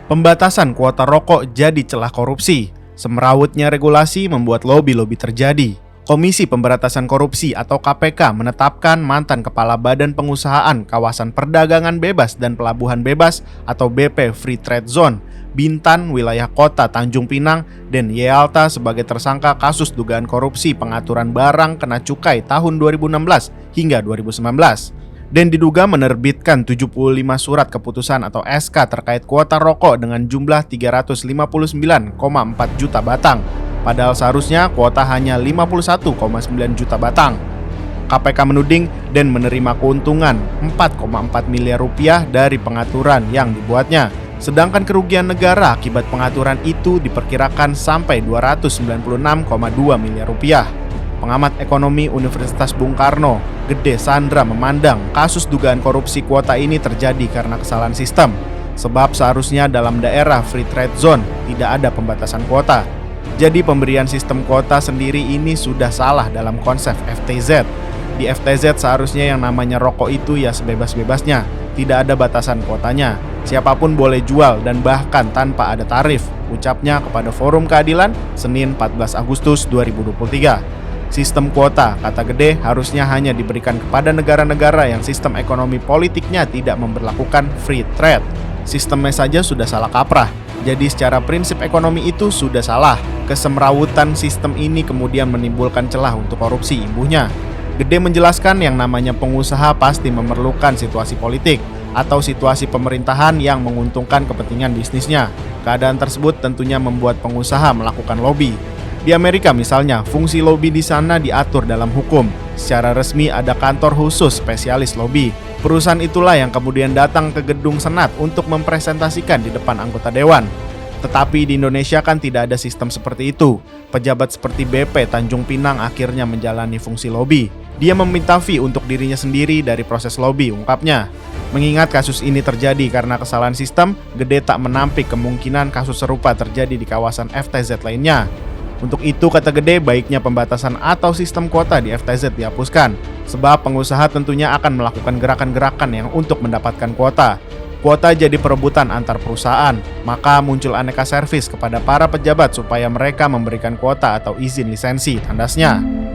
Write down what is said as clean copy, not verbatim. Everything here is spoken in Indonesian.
Pembatasan kuota rokok jadi celah korupsi. Semerawutnya regulasi membuat lobi-lobi terjadi. Komisi Pemberantasan Korupsi atau KPK menetapkan mantan Kepala Badan Pengusahaan Kawasan Perdagangan Bebas dan Pelabuhan Bebas atau BP Free Trade Zone, Bintan, wilayah kota Tanjung Pinang, dan Yalta sebagai tersangka kasus dugaan korupsi pengaturan barang kena cukai tahun 2016 hingga 2019. Dan diduga menerbitkan 75 surat keputusan atau SK terkait kuota rokok dengan jumlah 359,4 juta batang. Padahal seharusnya kuota hanya 51,9 juta batang. KPK menuding dan menerima keuntungan 4,4 miliar rupiah dari pengaturan yang dibuatnya. Sedangkan kerugian negara akibat pengaturan itu diperkirakan sampai 296,2 miliar rupiah. Pengamat ekonomi Universitas Bung Karno, Gede Sandra memandang kasus dugaan korupsi kuota ini terjadi karena kesalahan sistem. Sebab seharusnya dalam daerah Free Trade Zone tidak ada pembatasan kuota. Jadi pemberian sistem kuota sendiri ini sudah salah dalam konsep FTZ. Di FTZ seharusnya yang namanya rokok itu ya sebebas-bebasnya, tidak ada batasan kuotanya. Siapapun boleh jual dan bahkan tanpa ada tarif, ucapnya kepada Forum Keadilan Senin 14 Agustus 2023. Sistem kuota, kata Gede, harusnya hanya diberikan kepada negara-negara yang sistem ekonomi politiknya tidak memberlakukan free trade. Sistemnya saja sudah salah kaprah, jadi secara prinsip ekonomi itu sudah salah. Kesemrawutan sistem ini kemudian menimbulkan celah untuk korupsi, imbuhnya. Gede menjelaskan yang namanya pengusaha pasti memerlukan situasi politik atau situasi pemerintahan yang menguntungkan kepentingan bisnisnya. Keadaan tersebut tentunya membuat pengusaha melakukan lobby. Di Amerika misalnya, fungsi lobby di sana diatur dalam hukum. Secara resmi ada kantor khusus spesialis lobby. Perusahaan itulah yang kemudian datang ke gedung Senat untuk mempresentasikan di depan anggota dewan. Tetapi di Indonesia kan tidak ada sistem seperti itu. Pejabat seperti BP Tanjung Pinang akhirnya menjalani fungsi lobby. Dia meminta fee untuk dirinya sendiri dari proses lobby, ungkapnya. Mengingat kasus ini terjadi karena kesalahan sistem, Gede tak menampik kemungkinan kasus serupa terjadi di kawasan FTZ lainnya. Untuk itu, kata Gede, baiknya pembatasan atau sistem kuota di FTZ dihapuskan, sebab pengusaha tentunya akan melakukan gerakan-gerakan yang untuk mendapatkan kuota. Kuota jadi perebutan antar perusahaan, maka muncul aneka servis kepada para pejabat supaya mereka memberikan kuota atau izin lisensi, tandasnya.